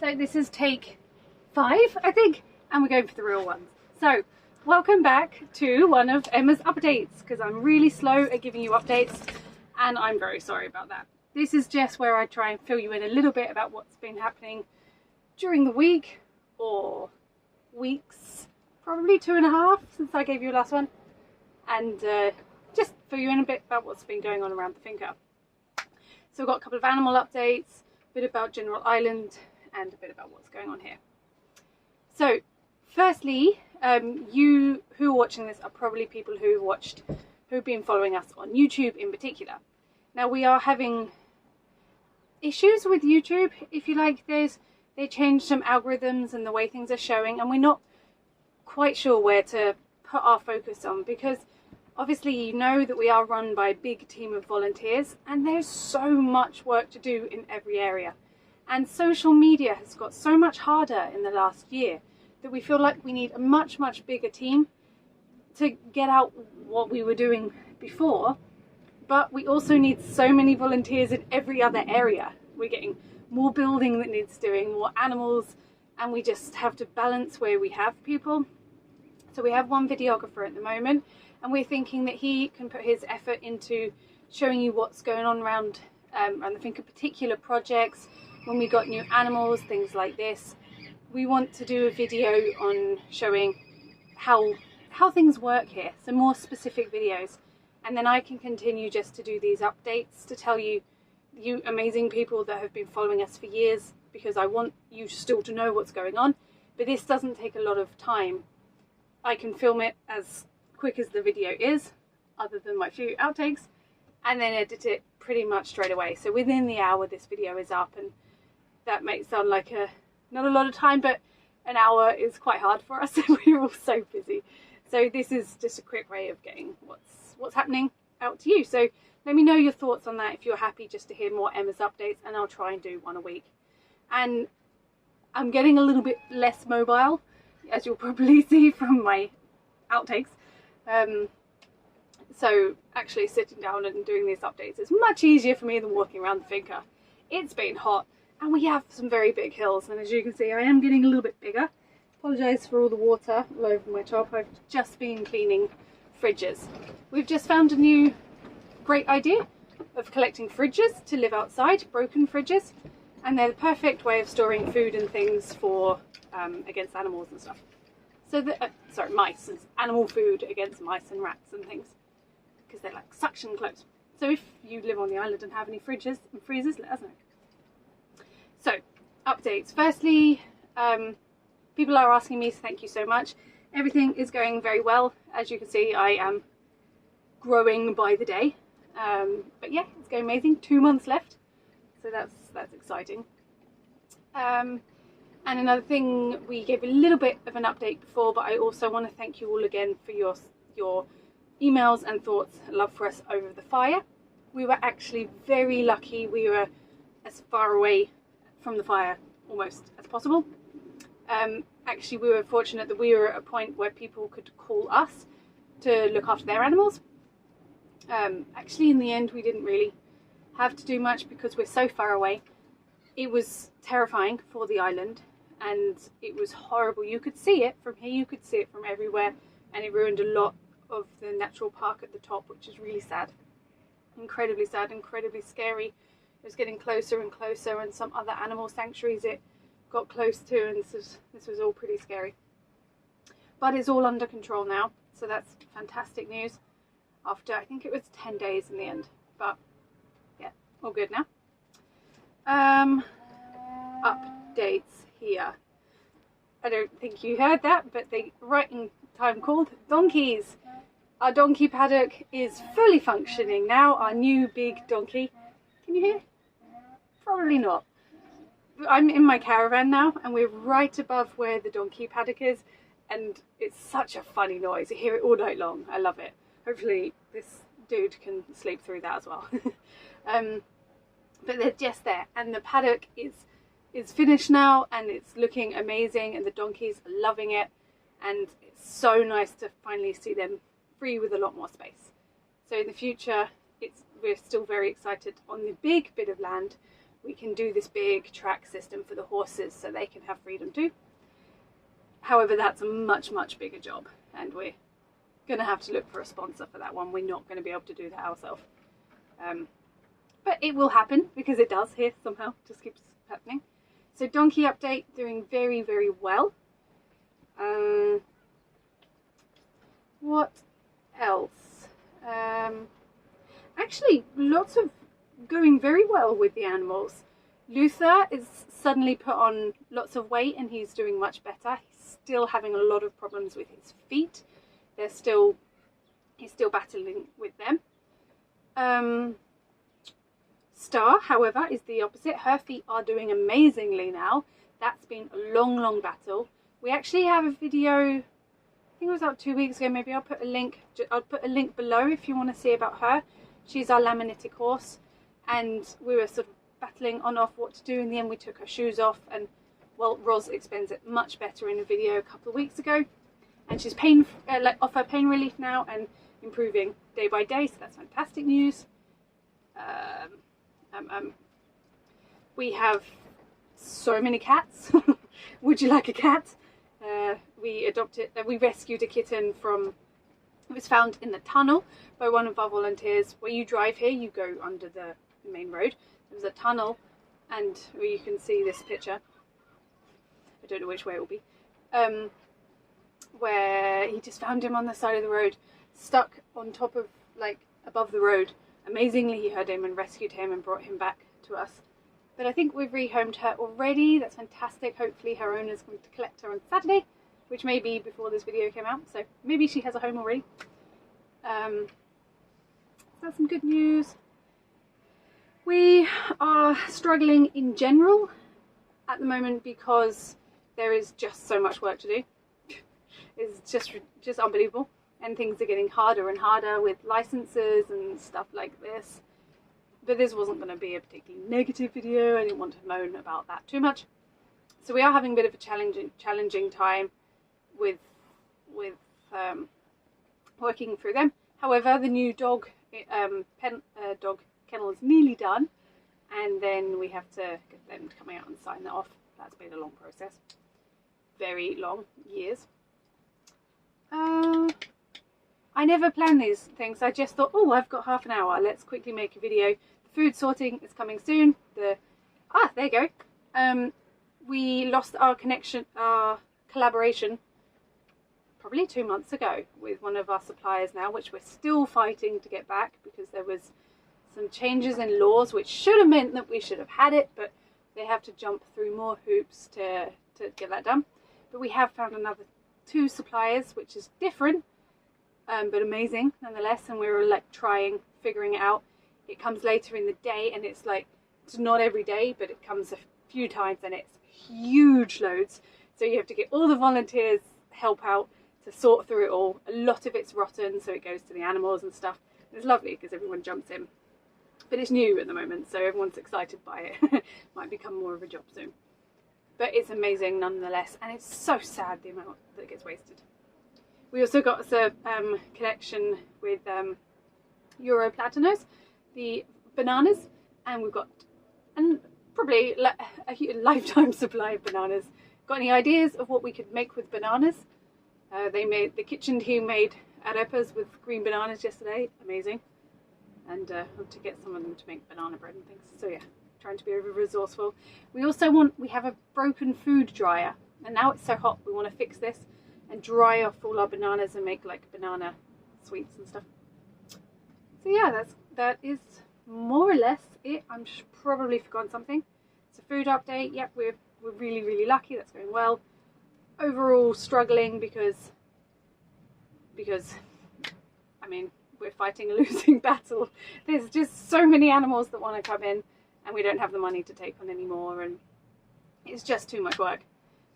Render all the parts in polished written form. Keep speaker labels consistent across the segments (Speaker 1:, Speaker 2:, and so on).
Speaker 1: So this is take 5, I think, and we're going for the real ones. So welcome back to one of Emma's updates, because I'm really slow at giving you updates and I'm very sorry about that. This is just where I try and fill you in a little bit about what's been happening during the week or weeks, probably 2.5 since I gave you the last one, and just fill you in a bit about what's been going on around the finca. So we've got a couple of animal updates, a bit about General Island, and a bit about what's going on here. So firstly, you who are watching this are probably people who've been following us on YouTube in particular. Now we are having issues with YouTube, if you like. They changed some algorithms and the way things are showing, and we're not quite sure where to put our focus on, because obviously you know that we are run by a big team of volunteers and there's so much work to do in every area. And social media has got so much harder in the last year that we feel like we need a much bigger team to get out what we were doing before. But we also need so many volunteers in every other area. We're getting more building that needs doing, more animals, and we just have to balance where we have people. So we have one videographer at the moment, and we're thinking that he can put his effort into showing you what's going on around the finca, particular projects, when we got new animals, things like this. We want to do a video on showing how things work here, some more specific videos. And then I can continue just to do these updates to tell you, you amazing people that have been following us for years, because I want you still to know what's going on. But this doesn't take a lot of time. I can film it as quick as the video is, other than my few outtakes, and then edit it pretty much straight away. So within the hour this video is up, and that may sound like not a lot of time, but an hour is quite hard for us. We're all so busy. So this is just a quick way of getting what's happening out to you. So let me know your thoughts on that if you're happy just to hear more Emma's updates, and I'll try and do one a week. And I'm getting a little bit less mobile, as you'll probably see from my outtakes. So actually sitting down and doing these updates is much easier for me than walking around the finca. It's been hot and we have some very big hills, and as you can see I am getting a little bit bigger. Apologise for all the water all over my top. I've just been cleaning fridges. We've just found a new great idea of collecting fridges to live outside, broken fridges, and they're the perfect way of storing food and things for against animals and stuff. So mice, and animal food against mice and rats and things, because they're like suction close. So if you live on the island and have any fridges and freezers, let us know. So updates. Firstly, people are asking me, so thank you so much. Everything is going very well. As you can see, I am growing by the day. But yeah, it's going amazing. 2 months left, so that's exciting. And another thing, we gave a little bit of an update before, but I also want to thank you all again for your emails and thoughts and love for us over the fire. We were actually very lucky. We were as far away from the fire almost as possible. Actually, we were fortunate that we were at a point where people could call us to look after their animals. Actually, in the end, we didn't really have to do much because we're so far away. It was terrifying for the island, and it was horrible. You could see it from here, you could see it from everywhere, and it ruined a lot of the natural park at the top, which is really sad, incredibly scary. It was getting closer and closer, and some other animal sanctuaries it got close to, and this was all pretty scary. But it's all under control now, so that's fantastic news after, I think it was 10 days in the end, but yeah, all good now. Updates here. I don't think you heard that, but the right in time called donkeys. Our donkey paddock is fully functioning now, our new big donkey. Can you hear? Probably not. I'm in my caravan now, and we're right above where the donkey paddock is, and it's such a funny noise. You hear it all night long. I love it. Hopefully this dude can sleep through that as well. But they're just there, and the paddock is finished now, and it's looking amazing, and the donkeys are loving it, and it's so nice to finally see them free with a lot more space. So in the future, we're still very excited on the big bit of land we can do this big track system for the horses so they can have freedom too. However, that's a much, much bigger job, and we're going to have to look for a sponsor for that one. We're not going to be able to do that ourselves. But it will happen, because it does here somehow, just keeps happening. So donkey update, doing very, very well. What else? Actually, lots of going very well with the animals. Luther is suddenly put on lots of weight and he's doing much better. He's still having a lot of problems with his feet. He's still battling with them. Star, however, is the opposite. Her feet are doing amazingly now. That's been a long, long battle. We actually have a video, I think it was about 2 weeks ago maybe. I'll put a link below if you want to see about her. She's our laminitic horse, and we were sort of battling on off what to do. In the end, we took her shoes off, and well, Roz explains it much better in a video a couple of weeks ago. And she's off her pain relief now and improving day by day, so that's fantastic news. We have so many cats. Would you like a cat? We rescued a kitten from, it was found in the tunnel by one of our volunteers. Where you drive here, you go under the main road. There was a tunnel, and you can see this picture. I don't know which way it will be. Where he just found him on the side of the road, stuck on top of, like, above the road. Amazingly, he heard him and rescued him and brought him back to us. But I think we've rehomed her already. That's fantastic. Hopefully her owner's going to collect her on Saturday, which may be before this video came out, so maybe she has a home already. That's some good news. We are struggling in general at the moment because there is just so much work to do. It's just unbelievable, and things are getting harder and harder with licenses and stuff like this. But this wasn't going to be a particularly negative video. I didn't want to moan about that too much. So we are having a bit of a challenging time with working through them. However, the new dog kennel is nearly done, and then we have to get them coming out and sign that off. That's been a long process, very long, years. I never plan these things. I just thought, oh, I've got half an hour, let's quickly make a video. The food sorting is coming soon. There you go. We lost our collaboration probably 2 months ago with one of our suppliers now, which we're still fighting to get back, because there was some changes in laws which should have meant that we should have had it, but they have to jump through more hoops to get that done. But we have found another 2 suppliers, which is different, but amazing nonetheless, and we were like figuring it out. It comes later in the day, and it's like, it's not every day, but it comes a few times, and it's huge loads, so you have to get all the volunteers help out to sort through it all. A lot of it's rotten, so it goes to the animals and stuff. It's lovely because everyone jumps in, but it's new at the moment, so everyone's excited by it. Might become more of a job soon, but it's amazing nonetheless, and it's so sad the amount that gets wasted. We also got a connection with Euro Platanos, the bananas, and we've got probably a lifetime supply of bananas. Got any ideas of what we could make with bananas? The kitchen team made arepas with green bananas yesterday, amazing, and hope to get some of them to make banana bread and things. So yeah, trying to be over resourceful. We have a broken food dryer, and now it's so hot we want to fix this and dry off all our bananas and make like banana sweets and stuff. So yeah, that is more or less it. I'm probably forgotten something. It's a food update. Yep, we're really, really lucky. That's going well. Overall struggling because I mean, we're fighting a losing battle. There's just so many animals that want to come in, and we don't have the money to take on anymore, and it's just too much work.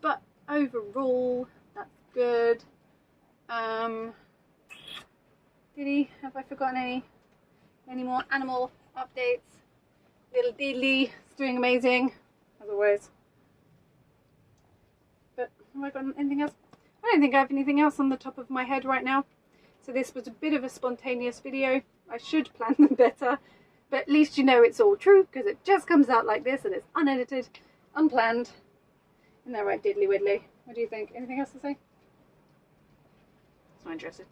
Speaker 1: But overall, that's good. Have I forgotten any more animal updates? Little Diddley is doing amazing, as always. But have I got anything else? I don't think I have anything else on the top of my head right now. So this was a bit of a spontaneous video. I should plan them better. But at least you know it's all true, because it just comes out like this and it's unedited, unplanned. Isn't that right, diddly widdly? What do you think? Anything else to say? It's not interested.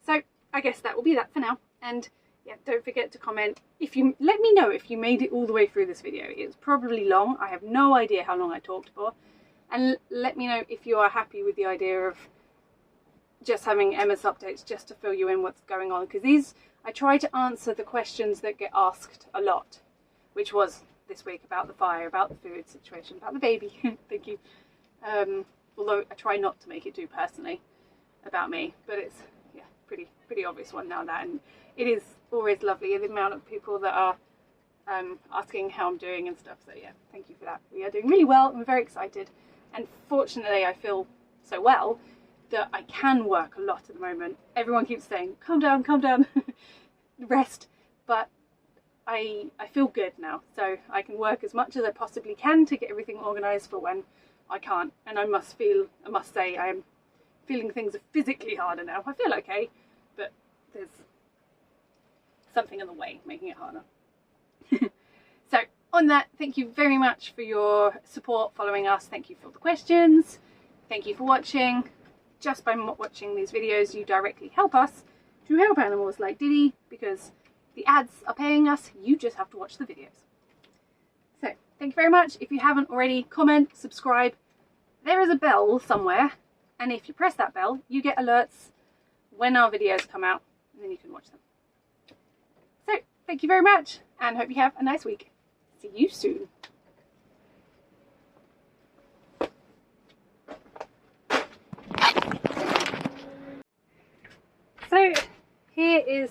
Speaker 1: So I guess that will be that for now. And yeah, don't forget to comment. If you let me know if you made it all the way through this video. It's probably long. I have no idea how long I talked for. And let me know if you are happy with the idea of just having Emma's updates just to fill you in what's going on. Because these, I try to answer the questions that get asked a lot, which was this week about the fire, about the food situation, about the baby. Thank you. Although I try not to make it too personally about me, but it's yeah, pretty obvious one now that, and it is always lovely the amount of people that are asking how I'm doing and stuff. So yeah, thank you for that. We are doing really well and we're very excited, and fortunately I feel so well that I can work a lot at the moment. Everyone keeps saying calm down rest, but I feel good now, so I can work as much as I possibly can to get everything organised for when I can't. And I must say I am feeling things are physically harder now. I feel okay, but there's something in the way making it harder. So on that, thank you very much for your support following us. Thank you for the questions. Thank you for watching. Just by watching these videos, you directly help us to help animals like Diddy, because the ads are paying us. You just have to watch the videos. So thank you very much. If you haven't already, comment, subscribe. There is a bell somewhere, and if you press that bell, you get alerts when our videos come out, and then you can watch them. So thank you very much, and hope you have a nice week. See you soon. So here is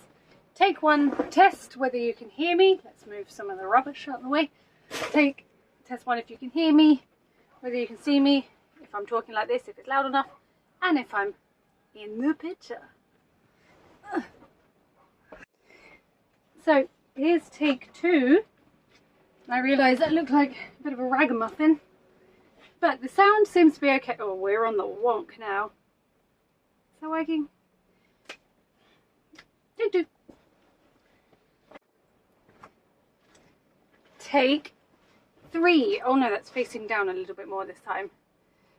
Speaker 1: take one test whether you can hear me. Let's move some of the rubbish out of the way. Test one if you can hear me, whether you can see me, if I'm talking like this, if it's loud enough, and if I'm in the picture. So here's take two. I realise that looked like a bit of a ragamuffin, but the sound seems to be okay. Oh, we're on the wonk now. Is that working? Take two. Take three. Oh no, that's facing down a little bit more this time,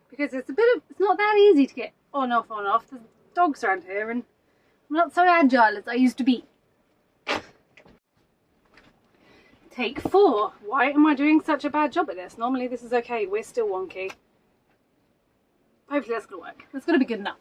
Speaker 1: because it's not that easy to get on off. There's dogs around here and I'm not so agile as I used to be. Take four. Why am I doing such a bad job at this? Normally this is okay. We're still wonky. Hopefully that's gonna work. That's gonna be good enough.